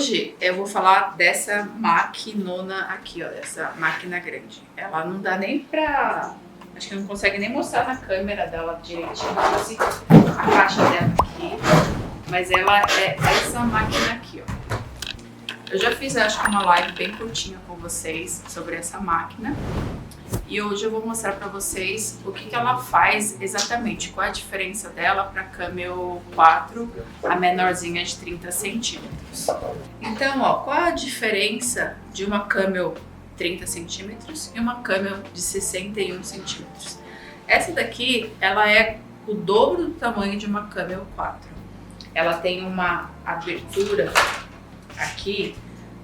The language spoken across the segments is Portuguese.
hoje eu vou falar dessa maquinona aqui, ó, essa máquina grande. Ela não dá nem pra... Acho que não consegue nem mostrar na câmera dela direitinho, assim, a caixa dela aqui. Mas ela é essa máquina aqui, ó. Eu já fiz, acho que uma live bem curtinha com vocês sobre essa máquina. E hoje eu vou mostrar para vocês o que ela faz exatamente, qual a diferença dela para a Camel 4, a menorzinha de 30 centímetros. Então, ó, qual a diferença de uma Camel 30 centímetros e uma Camel de 61 centímetros? Essa daqui, ela é o dobro do tamanho de uma Camel 4. Ela tem uma abertura aqui,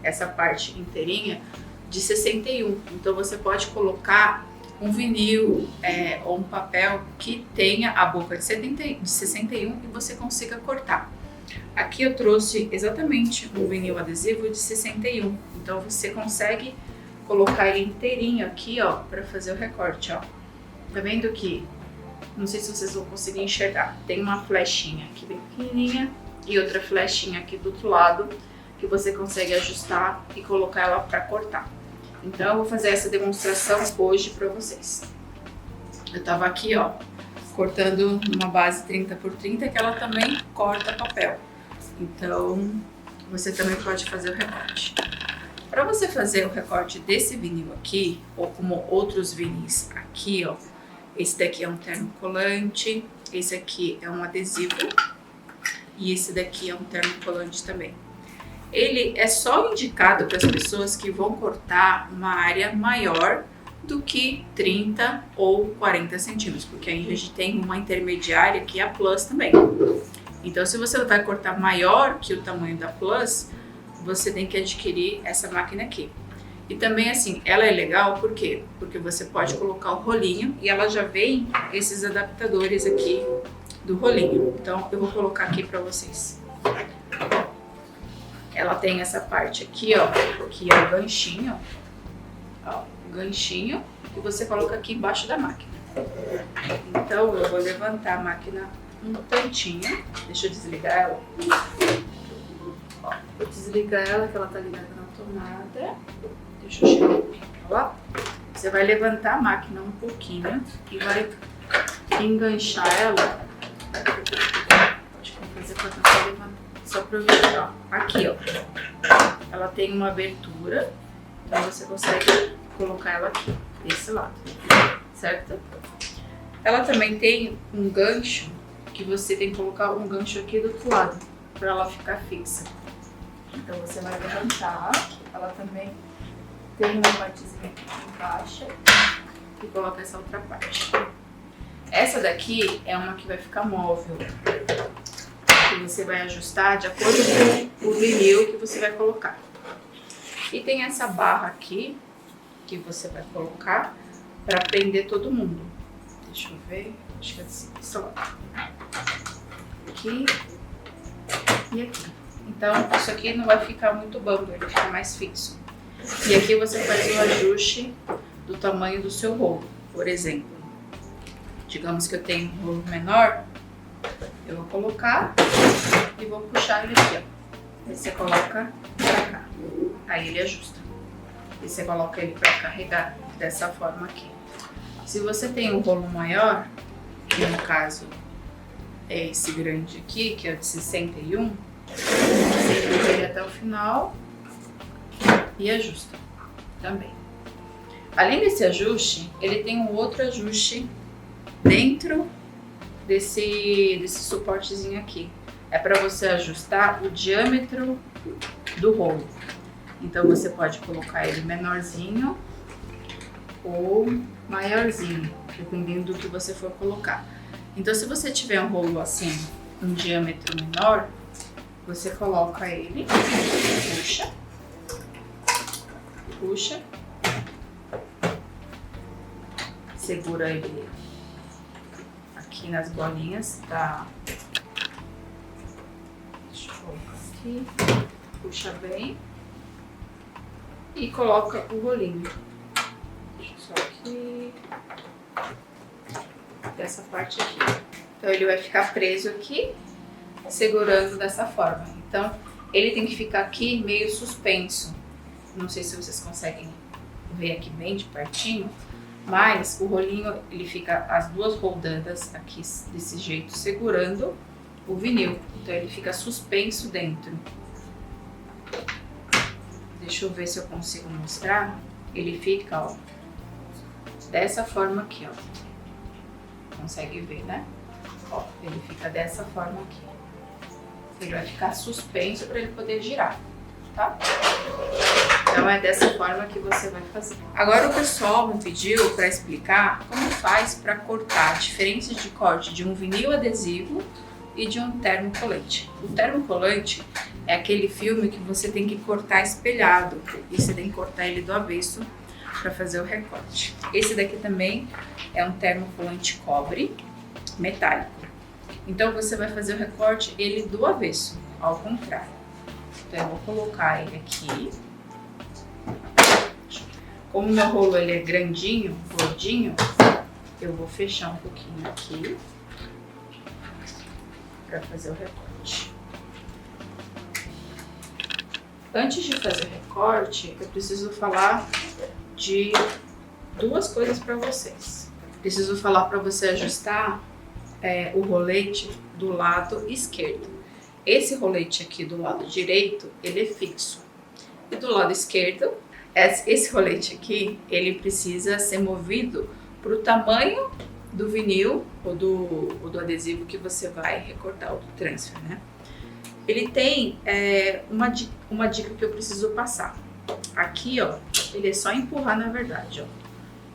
essa parte inteirinha, de 61. Então você pode colocar um vinil ou um papel que tenha a boca de 61 e você consiga cortar. Aqui eu trouxe exatamente um vinil adesivo de 61. Então você consegue colocar ele inteirinho aqui, ó, para fazer o recorte, ó. Tá vendo que, não sei se vocês vão conseguir enxergar, tem uma flechinha aqui bem pequenininha e outra flechinha aqui do outro lado que você consegue ajustar e colocar ela para cortar. Então eu vou fazer essa demonstração hoje para vocês. Eu tava aqui, ó, cortando uma base 30 por 30 que ela também corta papel. Então você também pode fazer o recorte. Para você fazer o recorte desse vinil aqui, ou como outros vinis aqui, ó, esse daqui é um termocolante, esse aqui é um adesivo e esse daqui é um termocolante também. Ele é só indicado para as pessoas que vão cortar uma área maior do que 30 ou 40 centímetros, porque aí a gente tem uma intermediária que é a Plus também. Então, se você vai cortar maior que o tamanho da Plus, você tem que adquirir essa máquina aqui. E também, assim, ela é legal por quê? Porque você pode colocar o rolinho e ela já vem esses adaptadores aqui do rolinho. Então, eu vou colocar aqui para vocês. Ela tem essa parte aqui, ó, que é o ganchinho, ó, o ganchinho que você coloca aqui embaixo da máquina. Então, eu vou levantar a máquina um tantinho, deixa eu desligar ela. Ó, vou desligar ela, que ela tá ligada na tomada. Deixa eu chegar um pouquinho pra lá. Você vai levantar a máquina um pouquinho e vai enganchar ela. Acho que vou fazer pra tentar levantar. Só para eu ver, ó, aqui, ó, ela tem uma abertura, então você consegue colocar ela aqui, desse lado, certo? Ela também tem um gancho, que você tem que colocar um gancho aqui do outro lado, para ela ficar fixa. Então você vai levantar, ela também tem uma partezinha que encaixa e coloca essa outra parte. Essa daqui é uma que vai ficar móvel, que você vai ajustar de acordo com o vinil que você vai colocar. E tem essa barra aqui que você vai colocar para prender todo mundo. Deixa eu ver, acho que é desse lado. Aqui e aqui. Então isso aqui não vai ficar muito bambo, ele fica mais fixo. E aqui você faz o ajuste do tamanho do seu rolo. Por exemplo, digamos que eu tenho um rolo menor, eu vou colocar e vou puxar ele aqui, ó. Aí você coloca pra cá. Aí ele ajusta. E você coloca ele pra carregar dessa forma aqui. Se você tem um rolo maior, que no caso é esse grande aqui, que é o de 61, você liga ele até o final e ajusta também. Além desse ajuste, ele tem um outro ajuste dentro desse suportezinho aqui. É para você ajustar o diâmetro do rolo. Então você pode colocar ele menorzinho ou maiorzinho, dependendo do que você for colocar. Então se você tiver um rolo assim, um diâmetro menor, você coloca ele, puxa, segura ele aqui nas bolinhas, tá? Deixa eu colocar aqui, puxa bem e coloca o rolinho. Deixa eu só aqui, dessa parte aqui. Então ele vai ficar preso aqui, segurando dessa forma. Então ele tem que ficar aqui meio suspenso. Não sei se vocês conseguem ver aqui bem de pertinho, mas o rolinho, ele fica as duas roldadas aqui desse jeito, segurando o vinil. Então ele fica suspenso dentro. Deixa eu ver se eu consigo mostrar. Ele fica, ó, dessa forma aqui, ó. Consegue ver, né? Ó, ele fica dessa forma aqui. Ele vai ficar suspenso para ele poder girar, tá? Então é dessa forma que você vai fazer. Agora o pessoal me pediu para explicar como faz para cortar a diferença de corte de um vinil adesivo e de um termocolante. O termocolante é aquele filme que você tem que cortar espelhado e você tem que cortar ele do avesso para fazer o recorte. Esse daqui também é um termocolante cobre metálico. Então você vai fazer o recorte ele do avesso, ao contrário. Então eu vou colocar ele aqui. Como meu rolo ele é grandinho, gordinho, eu vou fechar um pouquinho aqui para fazer o recorte. Antes de fazer o recorte, eu preciso falar de duas coisas para vocês. Preciso falar para você ajustar o rolete do lado esquerdo. Esse rolete aqui do lado direito, ele é fixo. E do lado esquerdo, esse rolete aqui, ele precisa ser movido para o tamanho do vinil ou do adesivo que você vai recortar, ou do transfer, né? Ele tem uma dica que eu preciso passar. Aqui, ó, ele é só empurrar, na verdade, ó.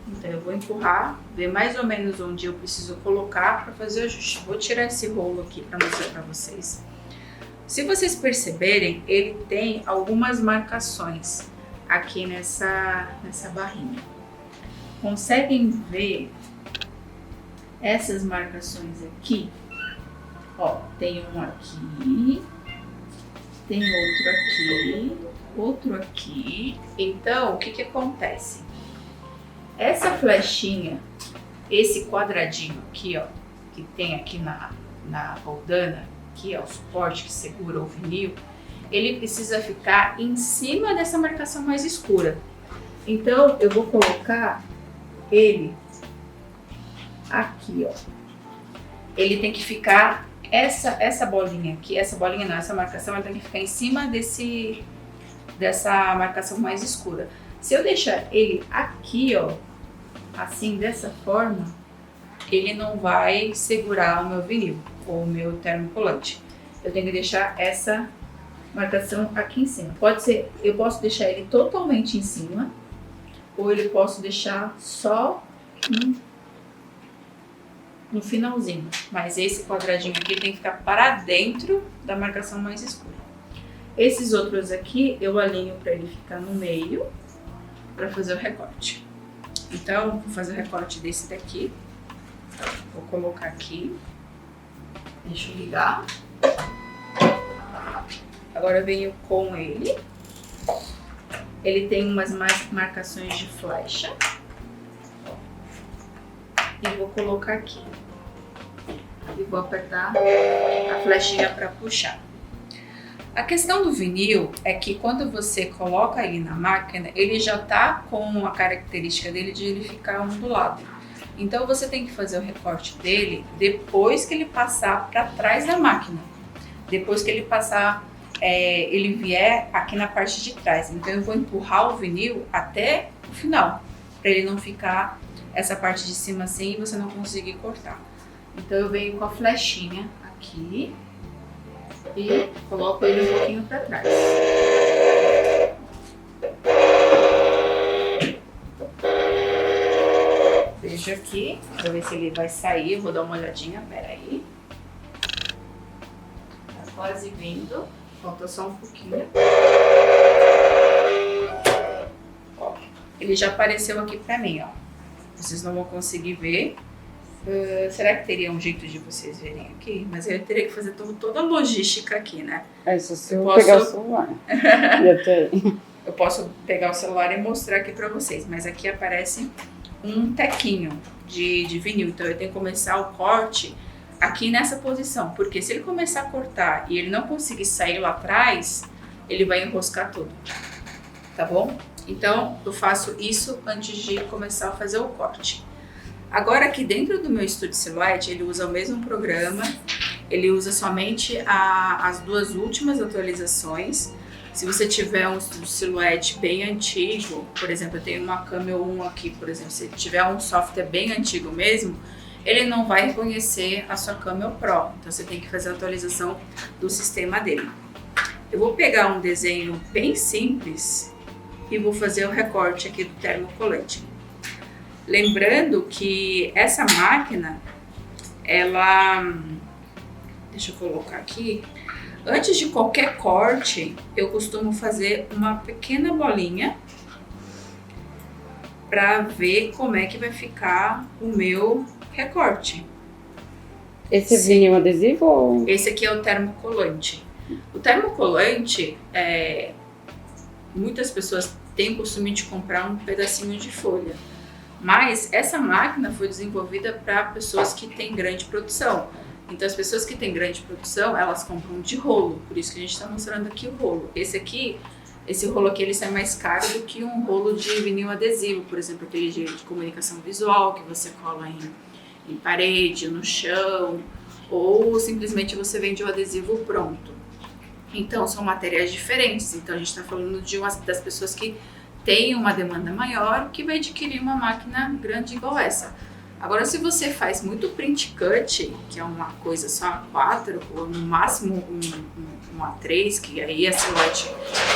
Então eu vou empurrar, ver mais ou menos onde eu preciso colocar para fazer o ajuste. Vou tirar esse rolo aqui para mostrar para vocês. Se vocês perceberem, ele tem algumas marcações aqui nessa barrinha. Conseguem ver essas marcações aqui? Ó, tem um aqui, tem outro aqui. Então, o que que acontece? Essa flechinha, esse quadradinho aqui, ó, que tem aqui na roldana, aqui, ó, o suporte que segura o vinil, ele precisa ficar em cima dessa marcação mais escura. Então, eu vou colocar ele aqui, ó. Ele tem que ficar, essa bolinha aqui, essa marcação, ela tem que ficar em cima dessa marcação mais escura. Se eu deixar ele aqui, ó, assim, dessa forma, ele não vai segurar o meu vinil ou o meu termocolante. Eu tenho que deixar essa marcação aqui em cima. Pode ser, eu posso deixar ele totalmente em cima, ou ele posso deixar só no finalzinho. Mas esse quadradinho aqui tem que ficar para dentro da marcação mais escura. Esses outros aqui, eu alinho para ele ficar no meio, para fazer o recorte. Então, vou fazer o recorte desse daqui. Vou colocar aqui. Deixa eu ligar. Agora eu venho com ele. Ele tem umas marcações de flecha. E vou colocar aqui. E vou apertar a flechinha para puxar. A questão do vinil é que quando você coloca ele na máquina, ele já tá com a característica dele de ele ficar ondulado. Então você tem que fazer o recorte dele depois que ele passar para trás da máquina. Depois que ele passar, ele vier aqui na parte de trás. Então eu vou empurrar o vinil até o final, para ele não ficar essa parte de cima assim e você não conseguir cortar. Então eu venho com a flechinha aqui e coloco ele um pouquinho para trás. Vejo aqui, para ver se ele vai sair, eu vou dar uma olhadinha, peraí. Tá quase vindo, falta só um pouquinho. Ó, ele já apareceu aqui para mim, ó. Vocês não vão conseguir ver. Será que teria um jeito de vocês verem aqui? Mas eu teria que fazer toda a logística aqui, né? Se eu pegar o celular. Eu posso pegar o celular e mostrar aqui pra vocês, mas aqui aparece um tequinho de vinil. Então eu tenho que começar o corte aqui nessa posição, porque se ele começar a cortar e ele não conseguir sair lá atrás, ele vai enroscar tudo, tá bom? Então, eu faço isso antes de começar a fazer o corte. Agora, aqui dentro do meu Studio Silhouette, ele usa o mesmo programa, ele usa somente as duas últimas atualizações. Se você tiver um Studio Silhouette bem antigo, por exemplo, eu tenho uma Camel 1 aqui, por exemplo, se tiver um software bem antigo mesmo, ele não vai reconhecer a sua Camel Pro, então você tem que fazer a atualização do sistema dele. Eu vou pegar um desenho bem simples e vou fazer o recorte aqui do termocolante. Lembrando que essa máquina, ela... Deixa eu colocar aqui. Antes de qualquer corte, eu costumo fazer uma pequena bolinha para ver como é que vai ficar o meu recorte. Esse é vinil adesivo ou... Esse aqui é o termocolante. O termocolante, muitas pessoas têm o costume de comprar um pedacinho de folha. Mas essa máquina foi desenvolvida para pessoas que têm grande produção. Então as pessoas que têm grande produção, elas compram de rolo. Por isso que a gente está mostrando aqui o rolo. Esse rolo aqui, ele sai mais caro do que um rolo de vinil adesivo. Por exemplo, aquele de comunicação visual que você cola em parede, no chão. Ou simplesmente você vende o adesivo pronto. Então são materiais diferentes. Então a gente está falando das pessoas que têm uma demanda maior, que vai adquirir uma máquina grande igual essa. Agora, se você faz muito print cut, que é uma coisa só A4, ou no máximo um A3, que aí a Silhouette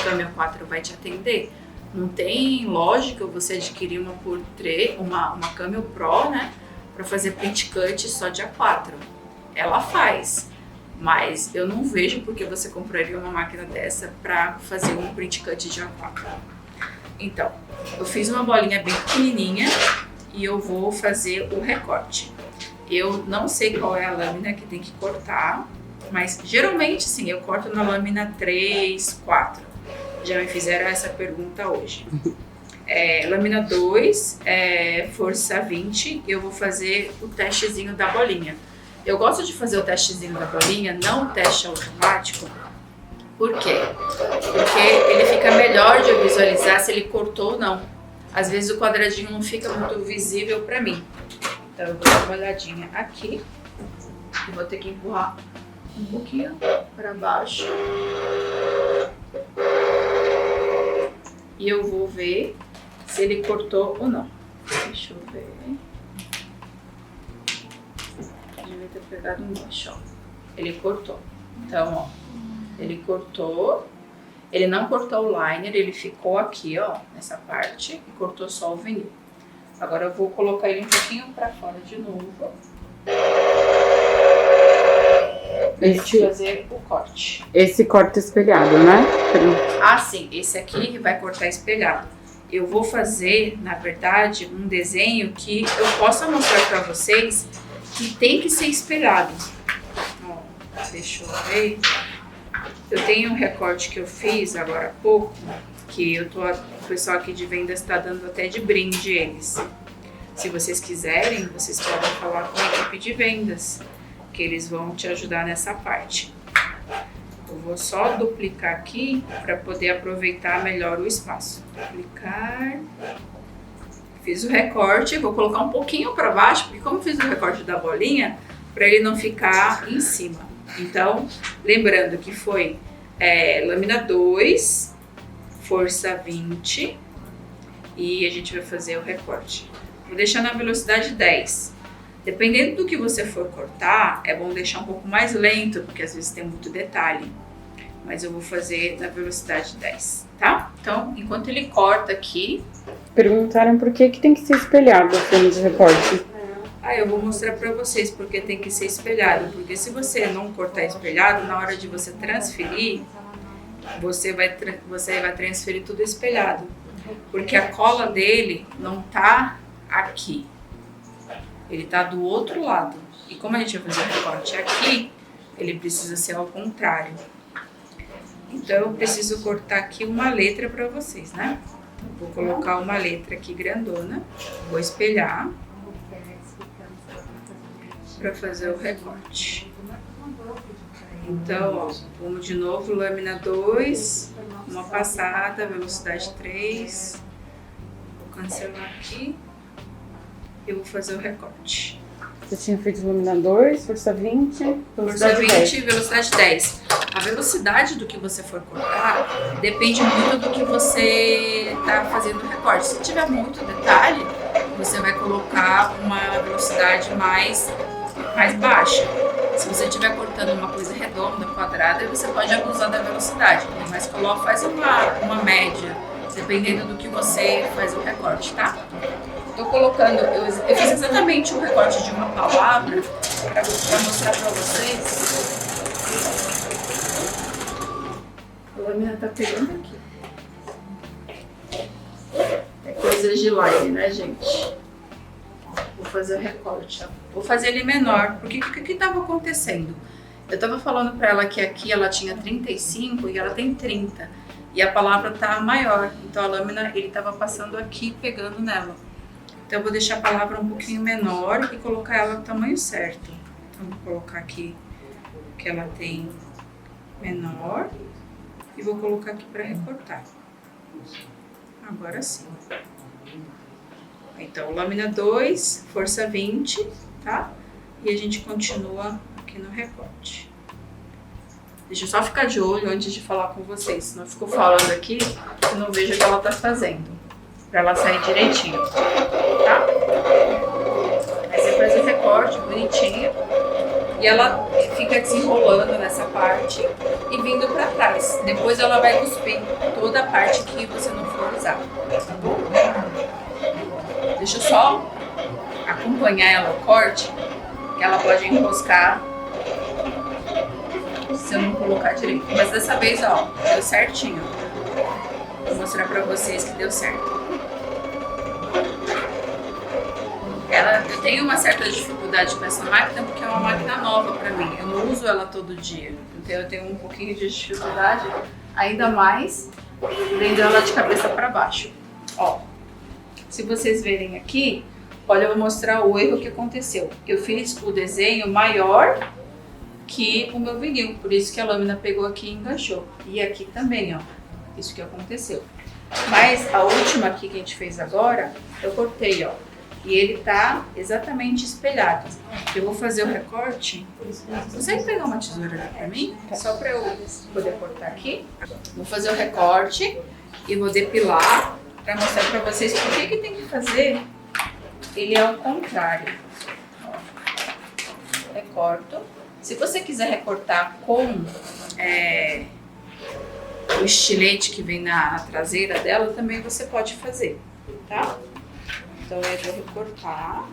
Camel 4 vai te atender, não tem lógica você adquirir uma Camel Pro, né, para fazer print cut só de A4. Ela faz, mas eu não vejo porque você compraria uma máquina dessa para fazer um print cut de A4. Então, eu fiz uma bolinha bem pequenininha, e eu vou fazer o recorte. Eu não sei qual é a lâmina que tem que cortar, mas geralmente sim, eu corto na lâmina 3, 4. Já me fizeram essa pergunta hoje. Lâmina 2, força 20, eu vou fazer o testezinho da bolinha. Eu gosto de fazer o testezinho da bolinha, não o teste automático. Por quê? Porque ele fica melhor de eu visualizar se ele cortou ou não. Às vezes o quadradinho não fica muito visível para mim. Então eu vou dar uma olhadinha aqui. E vou ter que empurrar um pouquinho para baixo. E eu vou ver se ele cortou ou não. Deixa eu ver. Devia ter pegado embaixo, ó. Ele cortou. Então, ó. Ele cortou. Ele não cortou o liner, ele ficou aqui, ó, nessa parte, e cortou só o vinil. Agora eu vou colocar ele um pouquinho pra fora de novo. Pra gente fazer o corte. Esse corta espelhado, né? Ah, sim, esse aqui vai cortar espelhado. Eu vou fazer, na verdade, um desenho que eu possa mostrar pra vocês que tem que ser espelhado. Ó, deixa eu ver. Eu tenho um recorte que eu fiz agora há pouco, que o pessoal aqui de vendas está dando até de brinde eles. Se vocês quiserem, vocês podem falar com a equipe de vendas, que eles vão te ajudar nessa parte. Eu vou só duplicar aqui para poder aproveitar melhor o espaço. Duplicar. Fiz o recorte, vou colocar um pouquinho para baixo, porque como eu fiz o recorte da bolinha, para ele não ficar em cima. Então, lembrando que foi lâmina 2, força 20 e a gente vai fazer o recorte. Vou deixar na velocidade 10. Dependendo do que você for cortar, é bom deixar um pouco mais lento, porque às vezes tem muito detalhe. Mas eu vou fazer na velocidade 10, tá? Então, enquanto ele corta aqui... Perguntaram por que tem que ser espelhado o fundo de recorte. Eu vou mostrar pra vocês porque tem que ser espelhado. Porque se você não cortar espelhado, na hora de você transferir, você vai transferir tudo espelhado. Porque a cola dele não tá aqui. Ele tá do outro lado. E como a gente vai fazer o recorte aqui, ele precisa ser ao contrário. Então eu preciso cortar aqui uma letra pra vocês, né? Vou colocar uma letra aqui grandona. Vou espelhar. Para fazer o recorte. Então, ó, vamos de novo, lâmina 2, uma passada, velocidade 3. Vou cancelar aqui. Eu vou fazer o recorte. Você tinha feito lâmina 2, força 20, Força 20 e velocidade 10. A velocidade do que você for cortar depende muito do que você está fazendo o recorte. Se tiver muito detalhe, você vai colocar uma velocidade mais baixa. Se você estiver cortando uma coisa redonda, quadrada, você pode abusar da velocidade. Mas faz uma média, dependendo do que você faz o recorte, tá? Tô colocando, eu fiz exatamente o recorte de uma palavra para mostrar para vocês. A lâmina tá pegando aqui. É coisa de line, né, gente? Vou fazer o recorte, ó. Vou fazer ele menor, porque o que tava acontecendo? Eu tava falando para ela que aqui ela tinha 35 e ela tem 30. E a palavra tá maior, então a lâmina ele tava passando aqui pegando nela. Então eu vou deixar a palavra um pouquinho menor e colocar ela no tamanho certo. Então vou colocar aqui o que ela tem menor e vou colocar aqui para recortar. Agora sim. Então lâmina 2, força 20, tá? E a gente continua aqui no recorte. Deixa eu só ficar de olho antes de falar com vocês, senão eu fico falando aqui e não vejo o que ela tá fazendo. Pra ela sair direitinho, tá? Aí você faz o recorte bonitinho e ela fica desenrolando nessa parte e vindo pra trás. Depois ela vai cuspir toda a parte que você não for usar, tá bom? Deixa eu só acompanhar ela o corte, que ela pode enroscar se eu não colocar direito. Mas dessa vez, ó, deu certinho. Vou mostrar pra vocês que deu certo. Eu tenho uma certa dificuldade com essa máquina porque é uma máquina nova pra mim. Eu não uso ela todo dia. Então eu tenho um pouquinho de dificuldade, ainda mais vendo ela de cabeça pra baixo. Ó, se vocês verem aqui, olha, eu vou mostrar o erro que aconteceu. Eu fiz o desenho maior que o meu vinil, por isso que a lâmina pegou aqui e enganchou. E aqui também, ó, isso que aconteceu. Mas a última aqui que a gente fez agora, eu cortei, ó, e ele tá exatamente espelhado. Eu vou fazer o recorte. Consegue pegar uma tesoura ali pra mim? Só pra eu poder cortar aqui. Vou fazer o recorte e vou depilar pra mostrar pra vocês por que tem que fazer ele ao contrário. Ó, recorto. Se você quiser recortar com o estilete que vem na traseira dela, também você pode fazer, tá? Então eu vou recortar.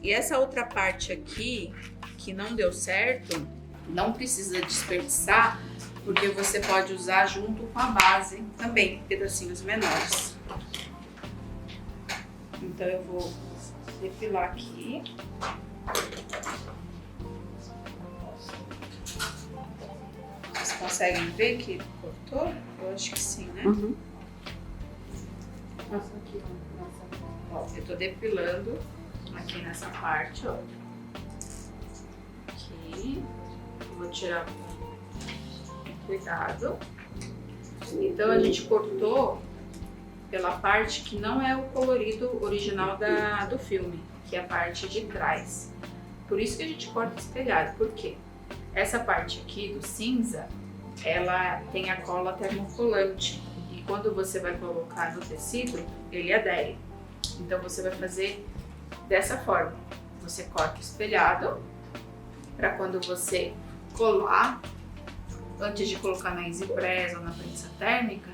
E essa outra parte aqui, que não deu certo, não precisa desperdiçar, porque você pode usar junto com a base também, pedacinhos menores. Então eu vou depilar aqui. Vocês conseguem ver que cortou? Eu acho que sim, né? Uhum. Nossa, aqui, ó, eu tô depilando aqui nessa parte, ó. Aqui. Vou tirar com cuidado. Então a gente cortou pela parte que não é o colorido original do filme, que é a parte de trás. Por isso que a gente corta espelhado. Por quê? Essa parte aqui do cinza, ela tem a cola termocolante. E quando você vai colocar no tecido, ele adere. Então você vai fazer dessa forma. Você corta espelhado, para quando você colar, antes de colocar na EasyPress ou na prensa térmica,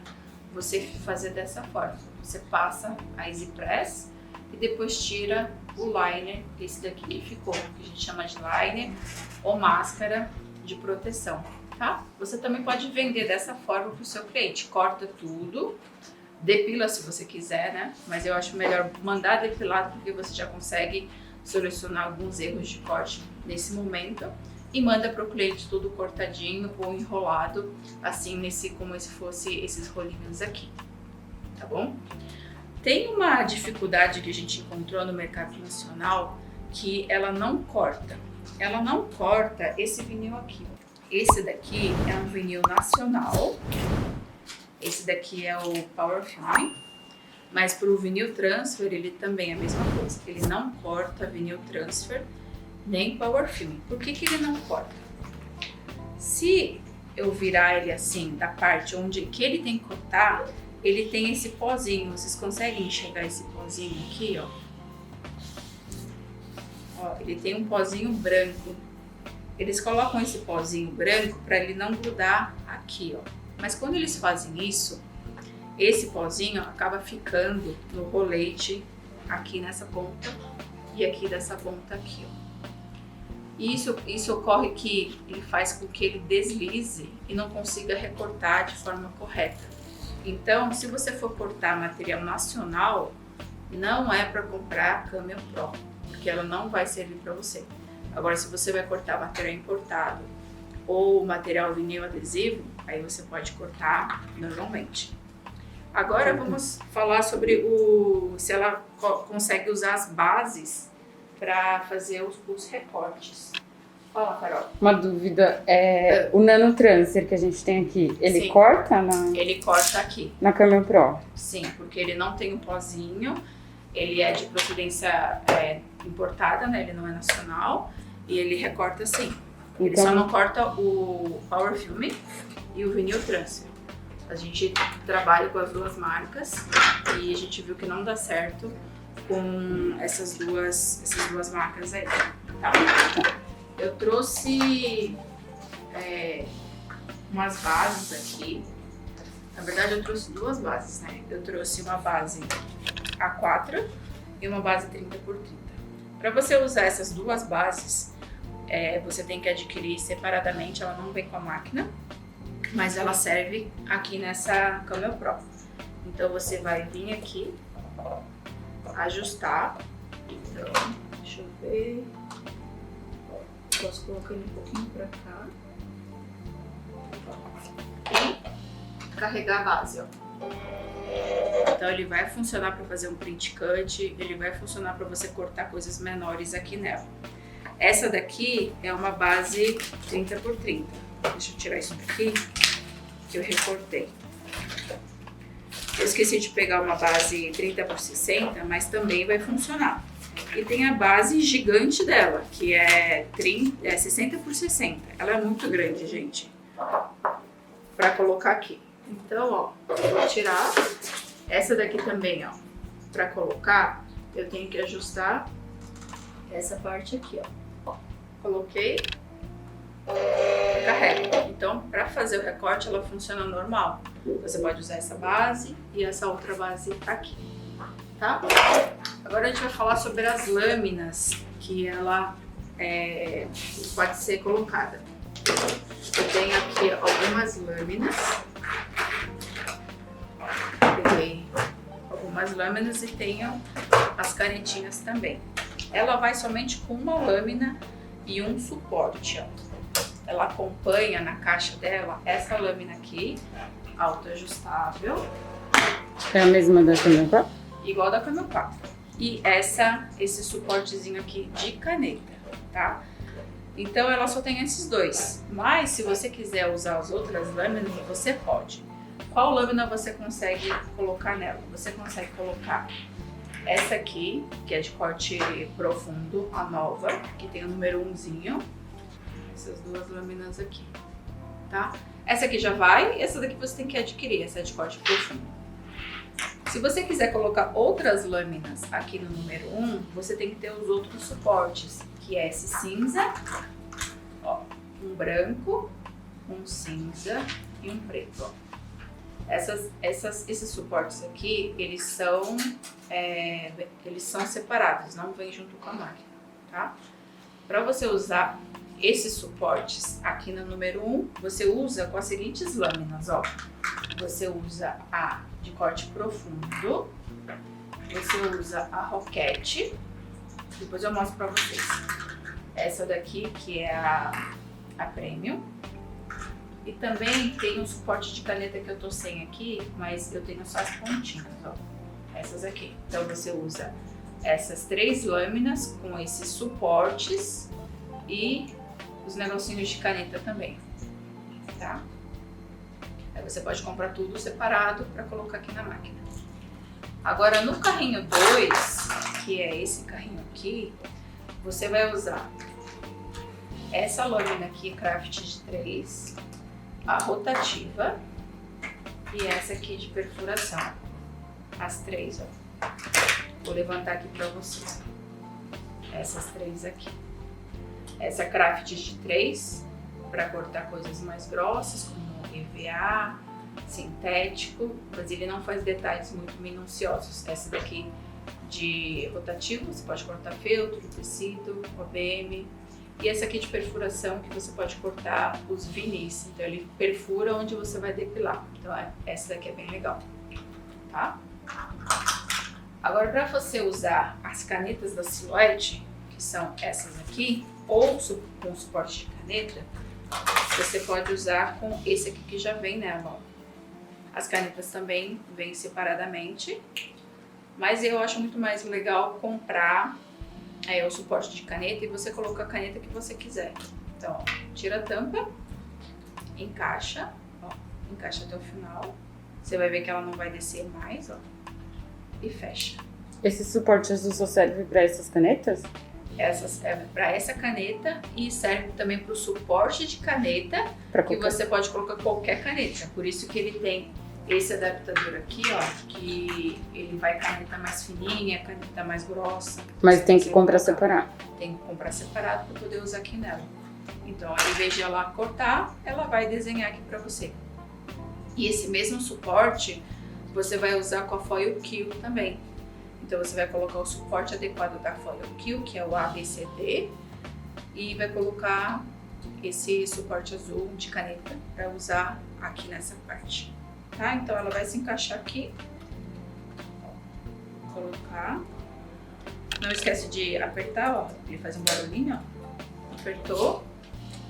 você fazer dessa forma. Você passa a EasyPress e depois tira o liner, esse daqui que ficou, que a gente chama de liner ou máscara de proteção, tá? Você também pode vender dessa forma para o seu cliente. Corta tudo, depila se você quiser, né? Mas eu acho melhor mandar depilado porque você já consegue solucionar alguns erros de corte nesse momento e manda para o cliente tudo cortadinho ou enrolado, assim como se fosse esses rolinhos aqui, tá bom? Tem uma dificuldade que a gente encontrou no mercado nacional que ela não corta. Ela não corta esse vinil aqui. Esse daqui é um vinil nacional. Esse daqui é o Power Film. Mas para o vinil transfer, ele também é a mesma coisa. Ele não corta vinil transfer nem Power Film. Por que ele não corta? Se eu virar ele assim, da parte onde que ele tem que cortar, ele tem esse pozinho. Vocês conseguem enxergar esse pozinho aqui, ó? Ó, ele tem um pozinho branco. Eles colocam esse pozinho branco para ele não grudar aqui, ó. Mas quando eles fazem isso, esse pozinho acaba ficando no rolete aqui nessa ponta e aqui dessa ponta aqui, ó. Isso ocorre que ele faz com que ele deslize e não consiga recortar de forma correta. Então, se você for cortar material nacional, não é para comprar a Camel Pro, porque ela não vai servir para você. Agora, se você vai cortar material importado ou material vinil adesivo, aí você pode cortar normalmente. Agora vamos falar sobre se ela consegue usar as bases para fazer os recortes. Fala, Carol. Uma dúvida, o Nano Transfer que a gente tem aqui, ele Sim. corta Ele corta aqui. na Camel Pro? Sim, porque ele não tem um pozinho, ele é de procedência importada, né? Ele não é nacional e ele recorta assim. Ele só não corta o Power Film e o Vinil Transfer. A gente trabalha com as duas marcas e a gente viu que não dá certo com essas duas marcas aí, tá? Eu trouxe umas bases aqui. Na verdade, eu trouxe duas bases, né? Eu trouxe uma base A4 e uma base 30x30. Para você usar essas duas bases, você tem que adquirir separadamente, ela não vem com a máquina, mas ela serve aqui nessa Camel Pro. Então você vai vir aqui, ajustar. Então, deixa eu ver. Posso colocar ele um pouquinho pra cá. E carregar a base, ó. Então ele vai funcionar para fazer um print cut, ele vai funcionar para você cortar coisas menores aqui nela. Essa daqui é uma base 30x30. Deixa eu tirar isso daqui, que eu recortei. Eu esqueci de pegar uma base 30x60, mas também vai funcionar. E tem a base gigante dela, que é 60x60. Ela é muito grande, gente, para colocar aqui. Então, ó, eu vou tirar. Essa daqui também, ó, para colocar, eu tenho que ajustar essa parte aqui, ó. Coloquei, carrega. Então, para fazer o recorte, ela funciona normal. Você pode usar essa base e essa outra base aqui, tá? Agora a gente vai falar sobre as lâminas que ela pode ser colocada. Eu tenho aqui algumas lâminas. Peguei algumas lâminas e tenho as canetinhas também. Ela vai somente com uma lâmina e um suporte, ó. Ela acompanha na caixa dela essa lâmina aqui, autoajustável. É a mesma da Camel Pro? Igual da Camel 4. E esse suportezinho aqui de caneta, tá? Então ela só tem esses dois. Mas se você quiser usar as outras lâminas, você pode. Qual lâmina você consegue colocar nela? Você consegue colocar essa aqui, que é de corte profundo, a nova, que tem o número 1zinho. Essas duas lâminas aqui, tá? Essa aqui já vai, essa daqui você tem que adquirir, essa é de corte profundo. Se você quiser colocar outras lâminas aqui no número 1, você tem que ter os outros suportes, que é esse cinza, ó, um branco, um cinza e um preto, ó. Esses suportes aqui, eles são separados, não vêm junto com a máquina, tá? Para você usar esses suportes aqui no número 1, você usa com as seguintes lâminas, ó. Você usa a de corte profundo, você usa a roquete, depois eu mostro pra vocês. Essa daqui, que é a Premium. E também tem um suporte de caneta que eu tô sem aqui, mas eu tenho só as pontinhas, ó. Essas aqui. Então você usa essas 3 lâminas com esses suportes e os negocinhos de caneta também. tá? Aí você pode comprar tudo separado para colocar aqui na máquina. Agora no carrinho 2, que é esse carrinho aqui, você vai usar essa lâmina aqui, craft de 3, a rotativa e essa aqui de perfuração. As 3, ó. Vou levantar aqui para você. Essas 3 aqui. Essa craft de 3, para cortar coisas mais grossas, como EVA, sintético, mas ele não faz detalhes muito minuciosos. Essa daqui de rotativo, você pode cortar feltro, tecido, OBM. E essa aqui de perfuração, que você pode cortar os vinis. Então ele perfura onde você vai depilar. Então essa daqui é bem legal, tá? Agora, para você usar as canetas da Silhouette, que são essas aqui, ou com suporte de caneta, você pode usar com esse aqui que já vem nela, ó. As canetas também vêm separadamente, mas eu acho muito mais legal comprar o suporte de caneta e você coloca a caneta que você quiser. Então, ó, tira a tampa, encaixa, ó, encaixa até o final. Você vai ver que ela não vai descer mais, ó, e fecha. Esse suporte azul só serve para essas canetas? Essas é para essa caneta e serve também para o suporte de caneta, que você pode colocar qualquer caneta. Por isso que ele tem esse adaptador aqui, ó, que ele vai caneta mais fininha, caneta mais grossa. Mas tem que comprar separado. Tem que comprar separado para poder usar aqui nela. Então, ao invés de ela cortar, ela vai desenhar aqui para você. E esse mesmo suporte você vai usar com a Foil Kill também. Então você vai colocar o suporte adequado da Foil Kill, que é o ABCD, e vai colocar esse suporte azul de caneta para usar aqui nessa parte, tá? Então ela vai se encaixar aqui, ó, colocar, não esquece de apertar, ó, ele faz um barulhinho, ó, apertou,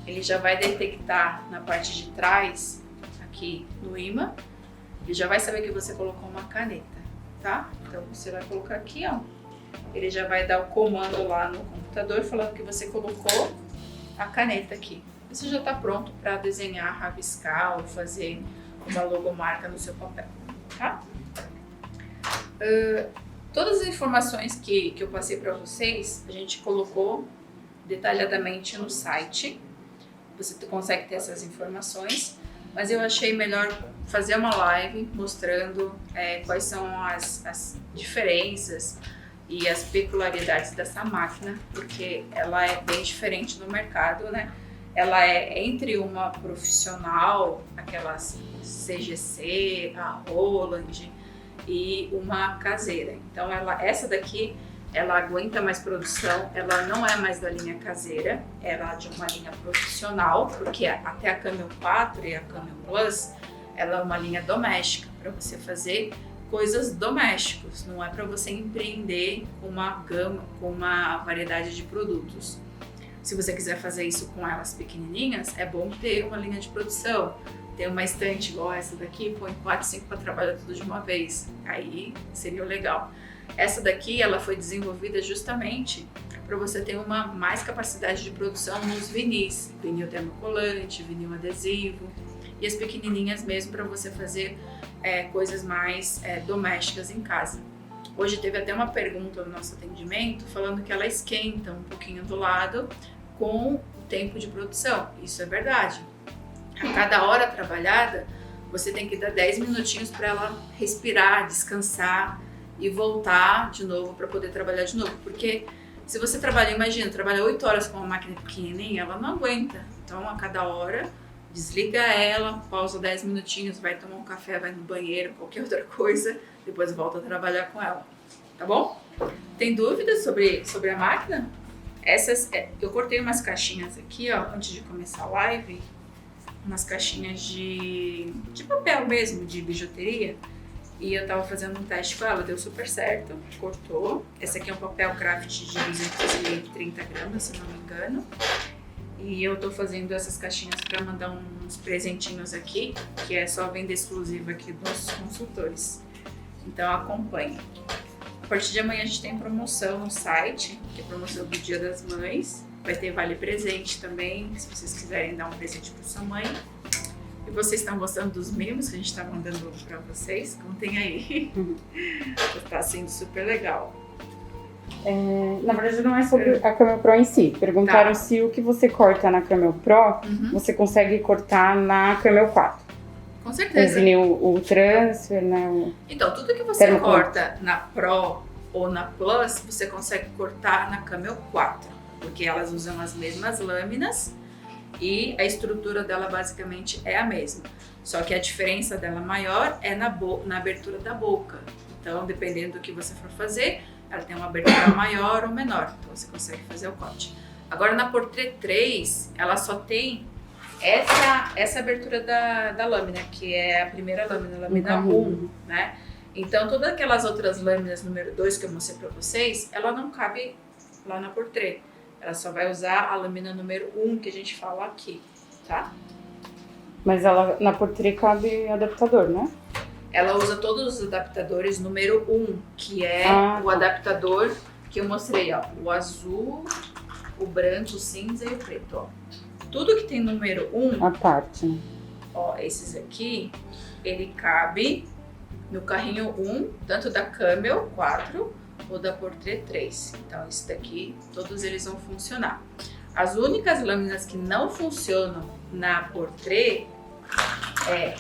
ele já vai detectar na parte de trás, aqui no ímã, ele já vai saber que você colocou uma caneta, tá? Então você vai colocar aqui, ó, ele já vai dar o comando lá no computador falando que você colocou a caneta aqui. Você já está pronto para desenhar, rabiscar ou fazer uma logomarca no seu papel, tá? Todas as informações que eu passei para vocês, a gente colocou detalhadamente no site. Você consegue ter essas informações, mas eu achei melhor fazer uma live mostrando quais são as diferenças e as peculiaridades dessa máquina, porque ela é bem diferente no mercado, né? Ela é entre uma profissional, aquelas CGC, a Roland, e uma caseira. Então essa daqui, ela aguenta mais produção, ela não é mais da linha caseira, ela é de uma linha profissional, porque até a Camel 4 e a Camel Plus, ela é uma linha doméstica, para você fazer coisas domésticas, não é para você empreender com uma gama, com uma variedade de produtos. Se você quiser fazer isso com elas pequenininhas, é bom ter uma linha de produção, ter uma estante igual essa daqui, põe 4, 5 para trabalhar tudo de uma vez, aí seria legal. Essa daqui, ela foi desenvolvida justamente para você ter uma mais capacidade de produção nos vinis, vinil termocolante, vinil adesivo, e as pequenininhas mesmo para você fazer coisas mais domésticas em casa. Hoje teve até uma pergunta no nosso atendimento falando que ela esquenta um pouquinho do lado com o tempo de produção. Isso é verdade. A cada hora trabalhada, você tem que dar 10 minutinhos para ela respirar, descansar e voltar de novo para poder trabalhar de novo. Porque se você trabalha 8 horas com uma máquina pequenininha, ela não aguenta. Então, a cada hora, desliga ela, pausa 10 minutinhos, vai tomar um café, vai no banheiro, qualquer outra coisa, depois volta a trabalhar com ela, tá bom? Tem dúvidas sobre a máquina? Eu cortei umas caixinhas aqui, ó, antes de começar a live, umas caixinhas de papel mesmo, de bijuteria, e eu tava fazendo um teste com ela, deu super certo, cortou. Esse aqui é um papel craft de 230 gramas, se não me engano. E eu tô fazendo essas caixinhas para mandar uns presentinhos aqui, que é só venda exclusiva aqui dos consultores. Então acompanhe. A partir de amanhã a gente tem promoção no site, que é promoção do Dia das Mães. Vai ter vale presente também, se vocês quiserem dar um presente para sua mãe. E vocês estão gostando dos mimos que a gente está mandando para vocês? Contem aí. Está sendo super legal. Na verdade, não é sobre a Camel Pro em si. Perguntaram se o que você corta na Camel Pro, você consegue cortar na Camel 4. Com certeza. O vinil, o transfer, né? Então, tudo que você corta na Pro ou na Plus, você consegue cortar na Camel 4. Porque elas usam as mesmas lâminas e a estrutura dela basicamente é a mesma. Só que a diferença dela maior é na abertura da boca. Então, dependendo do que você for fazer, ela tem uma abertura maior ou menor. Então, você consegue fazer o corte. Agora, na Portrait 3, ela só tem essa abertura da lâmina, que é a primeira lâmina, lâmina 1, né? Então, todas aquelas outras lâminas número 2 que eu mostrei para vocês, ela não cabe lá na Portrait. Ela só vai usar a lâmina número 1 que a gente fala aqui, tá? Mas ela, na Portrait cabe adaptador, né? Ela usa todos os adaptadores número 1, que é o adaptador que eu mostrei, ó. O azul, o branco, o cinza e o preto, ó. Tudo que tem número 1, a parte, ó, esses aqui, ele cabe no carrinho 1, tanto da Camel 4 ou da Portrait 3. Então, esse daqui, todos eles vão funcionar. As únicas lâminas que não funcionam na Portrait é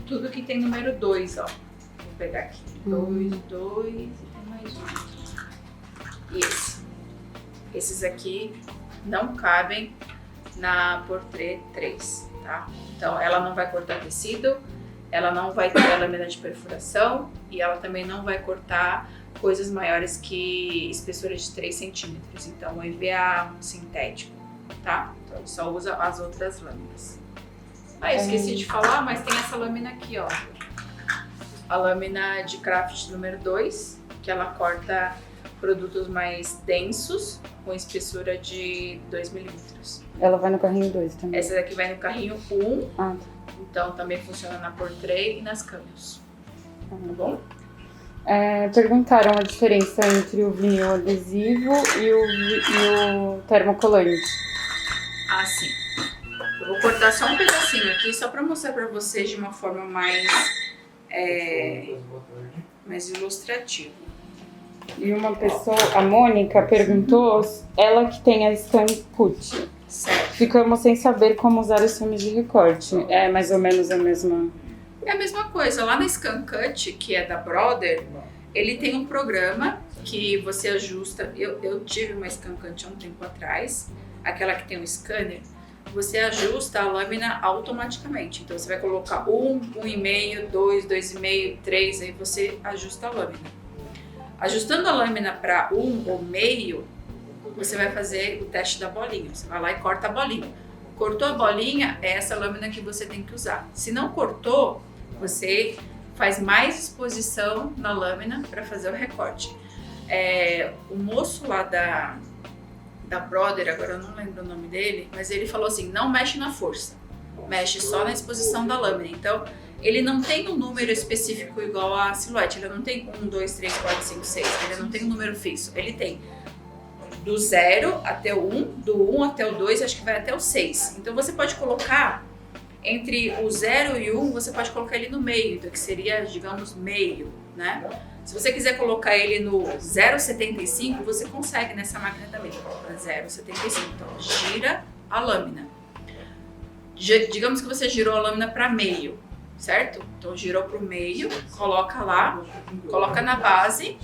tudo que tem número 2, ó. Vou pegar aqui. 2 e tem mais um. E esse. Esses aqui não cabem na Portrait 3, tá? Então, ela não vai cortar tecido, ela não vai ter a lâmina de perfuração e ela também não vai cortar coisas maiores que espessura de 3 centímetros. Então, um EVA, um sintético, tá? Então, só usa as outras lâminas. Ah, eu esqueci de falar, mas tem essa lâmina aqui, ó. A lâmina de craft número 2, que ela corta produtos mais densos, com espessura de 2 milímetros. Ela vai no carrinho 2 também. Essa daqui vai no carrinho 1, tá. Então também funciona na Portrait e nas Camels. Tá bom? Perguntaram a diferença entre o vinil adesivo e o termocolante. Ah, sim. Eu vou cortar só um pedacinho aqui, só para mostrar para vocês de uma forma mais ilustrativa. E uma pessoa, a Mônica, perguntou, ela que tem a Scan Cut. Certo. Ficamos sem saber como usar os filmes de recorte. É mais ou menos a mesma... É a mesma coisa. Lá na Scan Cut, que é da Brother, ele tem um programa que você ajusta. Eu tive uma Scan Cut há um tempo atrás, aquela que tem um scanner. Você ajusta a lâmina automaticamente. Então você vai colocar 1, 1,5, 2, 2,5, 3, aí você ajusta a lâmina. Ajustando a lâmina para 1 ou meio, você vai fazer o teste da bolinha. Você vai lá e corta a bolinha. Cortou a bolinha, é essa lâmina que você tem que usar. Se não cortou, você faz mais exposição na lâmina para fazer o recorte. O moço lá da Brother, agora eu não lembro o nome dele, mas ele falou assim, não mexe na força, mexe só na exposição da lâmina. Então, ele não tem um número específico igual a Silhouette, ele não tem 1, 2, 3, 4, 5, 6, ele não tem um número fixo, ele tem do 0 até o 1, do 1 até o 2, acho que vai até o 6. Então você pode colocar entre o 0 e o 1, você pode colocar ele no meio, então que seria, digamos, meio, né? Se você quiser colocar ele no 0,75, você consegue nessa máquina também, para 0,75. Então gira a lâmina. Digamos que você girou a lâmina para meio, certo? Então girou para o meio, coloca lá, coloca na base,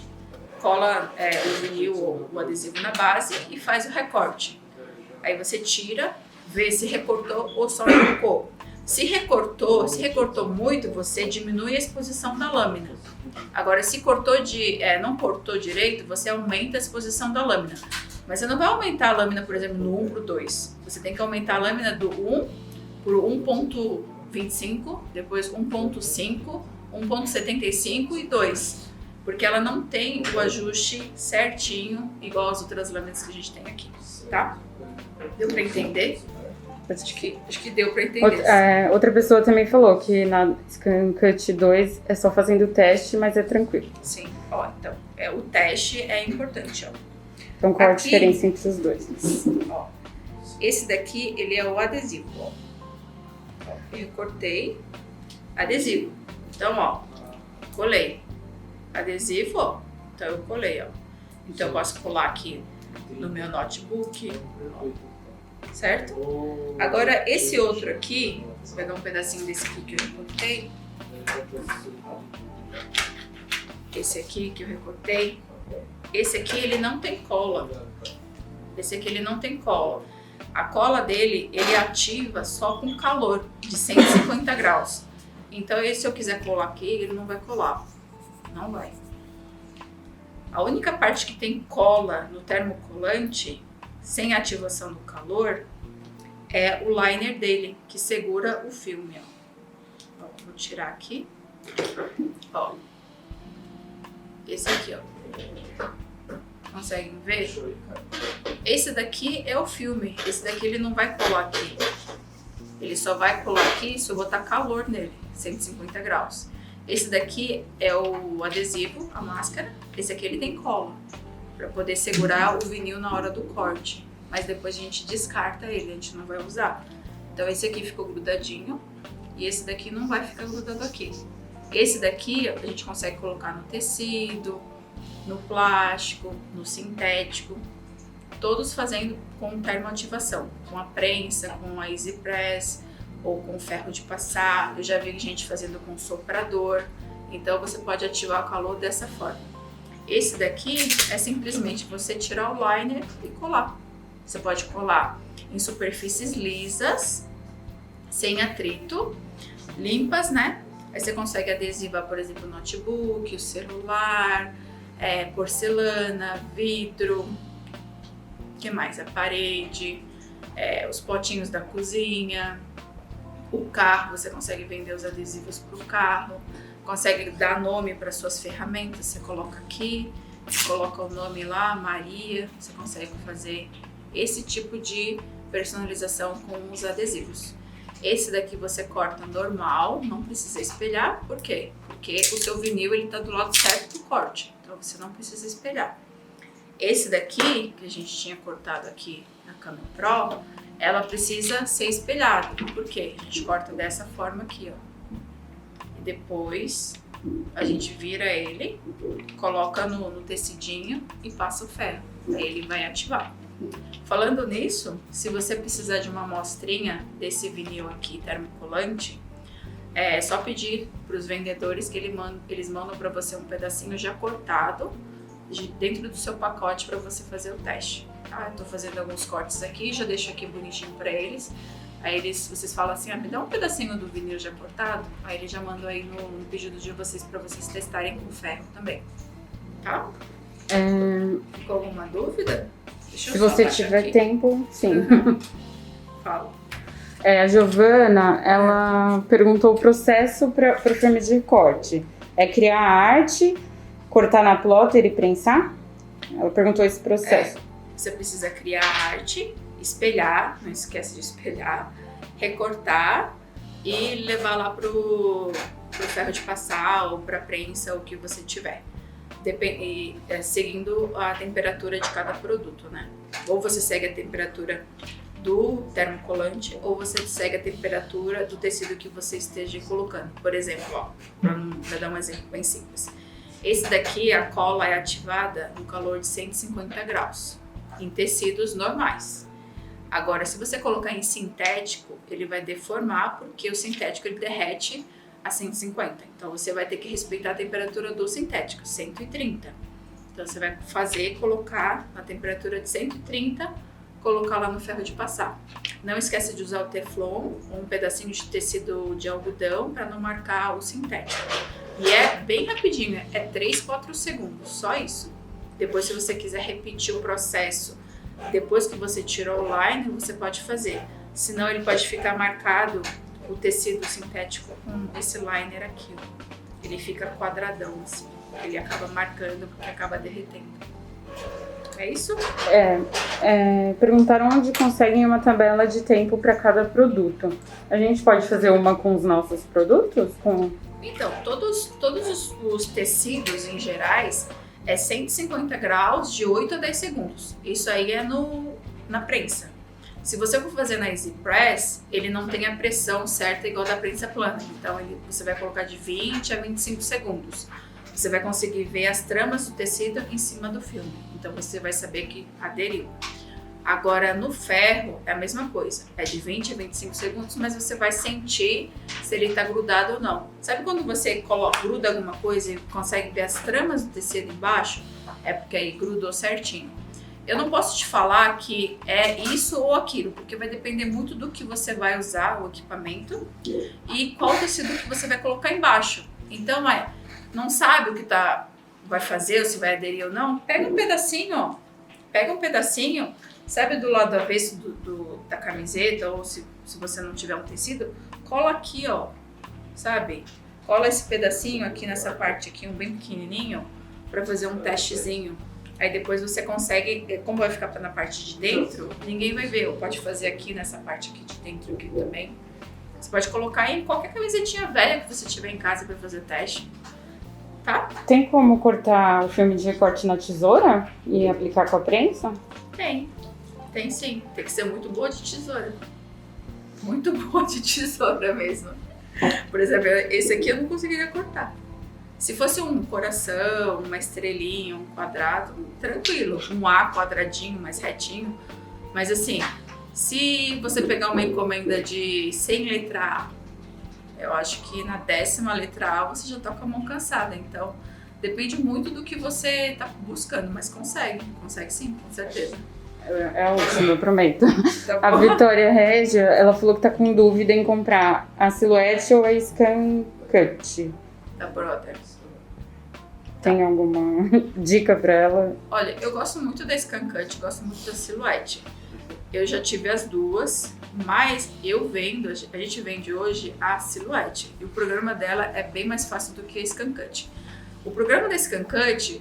cola o vinil ou o adesivo na base e faz o recorte. Aí você tira, vê se recortou ou só recortou. Se recortou muito, você diminui a exposição da lâmina. Agora, se não cortou direito, você aumenta a exposição da lâmina. Mas você não vai aumentar a lâmina, por exemplo, no 1 para o 2. Você tem que aumentar a lâmina do 1 para o 1,25, depois 1,5, 1,75 e 2. Porque ela não tem o ajuste certinho, igual as outras lâminas que a gente tem aqui, tá? Deu para entender? Acho que deu para entender. Outra pessoa também falou que na Scan Cut 2 é só fazendo o teste, mas é tranquilo. Sim, ó, então, o teste é importante, ó. Então qual a diferença entre os dois? Ó, esse daqui, ele é o adesivo, ó. e recortei adesivo. Então, ó, colei adesivo, ó. Então eu colei, ó. Então eu posso colar aqui no meu notebook, certo? Agora esse outro aqui, vou pegar um pedacinho desse aqui que eu recortei. Esse aqui que eu recortei. Esse aqui ele não tem cola. Esse aqui ele não tem cola. A cola dele, ele ativa só com calor de 150 graus. Então, se eu quiser colar aqui, ele não vai colar. Não vai. A única parte que tem cola no termocolante, sem ativação do calor, é o liner dele, que segura o filme. Ó. Ó, vou tirar aqui. Ó. Esse aqui, ó. Conseguem ver? Esse daqui é o filme. Esse daqui ele não vai colar aqui. Ele só vai colar aqui se eu botar calor nele, 150 graus. Esse daqui é o adesivo, a máscara. Esse aqui ele tem cola, para poder segurar o vinil na hora do corte. Mas depois a gente descarta ele, a gente não vai usar. Então esse aqui ficou grudadinho e esse daqui não vai ficar grudado aqui. Esse daqui a gente consegue colocar no tecido, no plástico, no sintético, todos fazendo com termoativação, com a prensa, com a Easy Press ou com ferro de passar. Eu já vi gente fazendo com soprador, então você pode ativar o calor dessa forma. Esse daqui é simplesmente você tirar o liner e colar. Você pode colar em superfícies lisas, sem atrito, limpas, né? Aí você consegue adesivar, por exemplo, o notebook, o celular, porcelana, vidro, o que mais? A parede, os potinhos da cozinha, o carro, você consegue vender os adesivos para o carro, consegue dar nome para suas ferramentas, você coloca aqui, coloca o nome lá, Maria, você consegue fazer esse tipo de personalização com os adesivos. Esse daqui você corta normal, não precisa espelhar, por quê? Porque o seu vinil ele tá do lado certo do corte, então você não precisa espelhar. Esse daqui, que a gente tinha cortado aqui na Camel Pro, ela precisa ser espelhada, por quê? A gente corta dessa forma aqui, ó. E depois a gente vira ele, coloca no tecidinho e passa o ferro, aí ele vai ativar. Falando nisso, se você precisar de uma amostrinha desse vinil aqui termocolante, é só pedir para os vendedores que eles mandam para você um pedacinho já cortado dentro do seu pacote para você fazer o teste. Tá? Eu tô fazendo alguns cortes aqui, já deixo aqui bonitinho para eles. Aí vocês falam assim, me dá um pedacinho do vinil já cortado. Aí eles já mandam aí no pedido de vocês para vocês testarem com ferro também. Tá? Ficou alguma dúvida? Se você tiver aqui tempo, sim. Fala. A Giovana, ela perguntou o processo para o filme de corte. É criar a arte, cortar na plotter e prensar? Ela perguntou esse processo. Você precisa criar a arte, espelhar, não esquece de espelhar, recortar e levar lá pro ferro de passar ou pra prensa, o que você tiver. Seguindo a temperatura de cada produto, né? Ou você segue a temperatura do termocolante ou você segue a temperatura do tecido que você esteja colocando. Por exemplo, ó, para dar um exemplo bem simples. Esse daqui, a cola é ativada no calor de 150 graus, em tecidos normais. Agora, se você colocar em sintético, ele vai deformar, porque o sintético ele derrete a 150. Então, você vai ter que respeitar a temperatura do sintético, 130. Então, você vai colocar na temperatura de 130, colocar lá no ferro de passar. Não esquece de usar o Teflon ou um pedacinho de tecido de algodão para não marcar o sintético. E é bem rapidinho, é 3, 4 segundos, só isso. Depois, se você quiser repetir o processo, depois que você tirou o liner, você pode fazer. Senão, ele pode ficar marcado o tecido sintético com esse liner aqui, ó. Ele fica quadradão assim, ele acaba marcando porque acaba derretendo. É isso? Perguntaram onde conseguem uma tabela de tempo para cada produto. A gente pode fazer uma com os nossos produtos? Então, todos os tecidos em gerais é 150 graus de 8 a 10 segundos. Isso aí é na prensa. Se você for fazer na Easy Press, ele não tem a pressão certa igual da prensa plana. Então você vai colocar de 20 a 25 segundos. Você vai conseguir ver as tramas do tecido em cima do filme. Então você vai saber que aderiu. Agora no ferro é a mesma coisa. É de 20 a 25 segundos, mas você vai sentir se ele está grudado ou não. Sabe quando você gruda alguma coisa e consegue ver as tramas do tecido embaixo? É porque aí grudou certinho. Eu não posso te falar que é isso ou aquilo, porque vai depender muito do que você vai usar, o equipamento, e qual tecido que você vai colocar embaixo. Então, não sabe o que vai fazer, ou se vai aderir ou não, pega um pedacinho, ó. Pega um pedacinho, sabe do lado avesso da camiseta, ou se você não tiver um tecido, cola aqui, ó, sabe? Cola esse pedacinho aqui nessa parte aqui, um bem pequenininho, para fazer um testezinho. Aí depois você consegue, como vai ficar na parte de dentro, ninguém vai ver. Ou pode fazer aqui nessa parte aqui de dentro aqui também. Você pode colocar em qualquer camisetinha velha que você tiver em casa para fazer teste. Tá? Tem como cortar o filme de recorte na tesoura e aplicar com a prensa? Tem sim. Tem que ser muito boa de tesoura. Muito boa de tesoura mesmo. Por exemplo, esse aqui eu não conseguiria cortar. Se fosse um coração, uma estrelinha, um quadrado, tranquilo. Um A quadradinho, mais retinho. Mas assim, se você pegar uma encomenda de 100 letra A, eu acho que na 10ª letra A você já tá com a mão cansada. Então, depende muito do que você tá buscando, mas consegue sim, com certeza. É a última, eu prometo. Tá A bom? Vitória Régia, ela falou que tá com dúvida em comprar a Silhouette ou a Scan Cut. Da Brothers. Tem alguma dica pra ela? Olha, eu gosto muito da Scan Cut, gosto muito da Silhouette. Eu já tive as duas, mas a gente vende hoje a Silhouette. E o programa dela é bem mais fácil do que a Scan Cut. O programa da Scan Cut,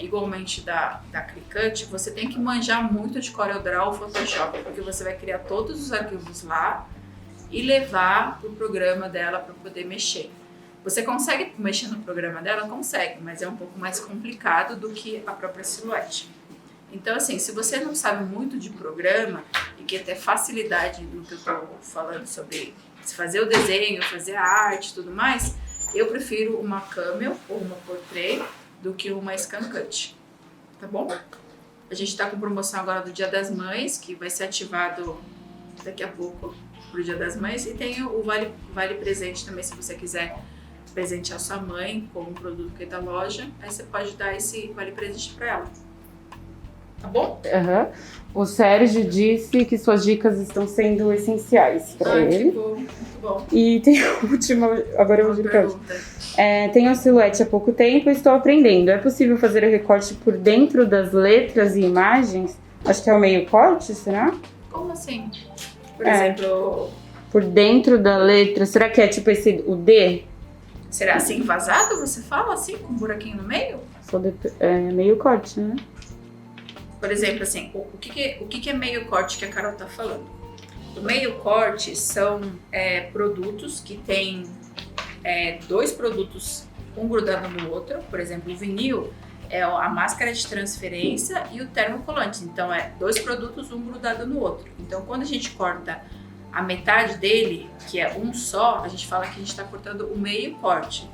igualmente da Cricut, você tem que manjar muito de CorelDRAW ou Photoshop, porque você vai criar todos os arquivos lá e levar pro programa dela para poder mexer. Você consegue mexer no programa dela? Consegue, mas é um pouco mais complicado do que a própria Silhouette. Então, assim, se você não sabe muito de programa e quer ter facilidade no que eu estou falando sobre fazer o desenho, fazer a arte e tudo mais, eu prefiro uma Camel ou uma Portrait do que uma Scan Cut, tá bom? A gente está com promoção agora do Dia das Mães, que vai ser ativado daqui a pouco pro Dia das Mães, e tem o vale presente também, se você quiser presentear sua mãe com um produto que é da loja, aí você pode dar esse vale presente para ela. Tá bom? Uhum. O Sérgio disse que suas dicas estão sendo essenciais para ele. Que bom, muito bom. E tem a última, agora eu vou dizer Pergunta. tenho a Silhouette há pouco tempo e estou aprendendo. É possível fazer o recorte por dentro das letras e imagens? Acho que é o meio corte, será? Como assim? Por exemplo, Por dentro da letra. Será que é tipo o D? será assim vazado? Você fala assim, com um buraquinho no meio? É meio corte, né? Por exemplo, assim, o que é meio corte que a Carol tá falando? O meio corte são produtos que tem dois produtos, um grudado no outro. Por exemplo, o vinil é a máscara de transferência e o termocolante. Então, dois produtos, um grudado no outro. Então, quando a gente corta a metade dele, que é um só, a gente fala que a gente está cortando o meio corte.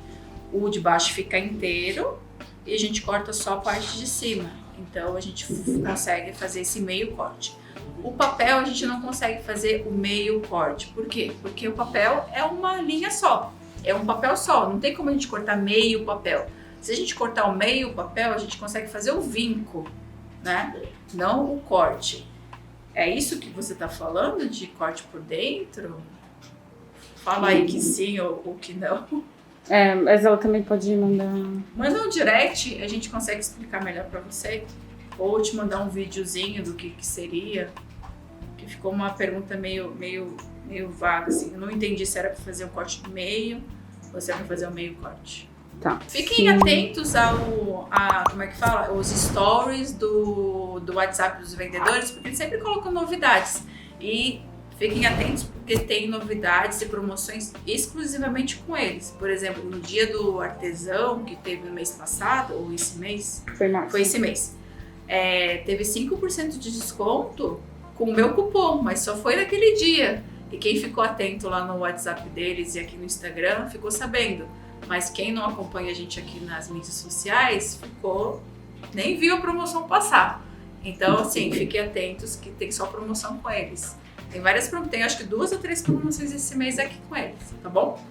O de baixo fica inteiro e a gente corta só a parte de cima. Então, a gente consegue fazer esse meio corte. O papel, a gente não consegue fazer o meio corte. Por quê? Porque o papel é uma linha só. É um papel só. Não tem como a gente cortar meio papel. Se a gente cortar o meio papel, a gente consegue fazer o vinco, né? Não o corte. É isso que você está falando de corte por dentro? Fala aí que sim ou que não. Mas ela também pode mandar... Manda um direct, a gente consegue explicar melhor para você. Ou te mandar um videozinho do que seria. Que ficou uma pergunta meio vaga, assim. Eu não entendi se era para fazer um corte no meio ou se era para fazer um meio corte. Tá. Fiquem atentos como é que fala? Os stories do WhatsApp dos vendedores, porque eles sempre colocam novidades. E fiquem atentos porque tem novidades e promoções exclusivamente com eles. Por exemplo, no dia do artesão, que teve no mês passado, ou esse mês? Foi março. Foi esse mês. Teve 5% de desconto com o meu cupom, mas só foi naquele dia. E quem ficou atento lá no WhatsApp deles e aqui no Instagram ficou sabendo. Mas quem não acompanha a gente aqui nas mídias sociais nem viu a promoção passar. Então, assim, fiquem atentos que tem só promoção com eles. Tem várias promoções, tem acho que 2 ou 3 promoções esse mês aqui com eles, tá bom?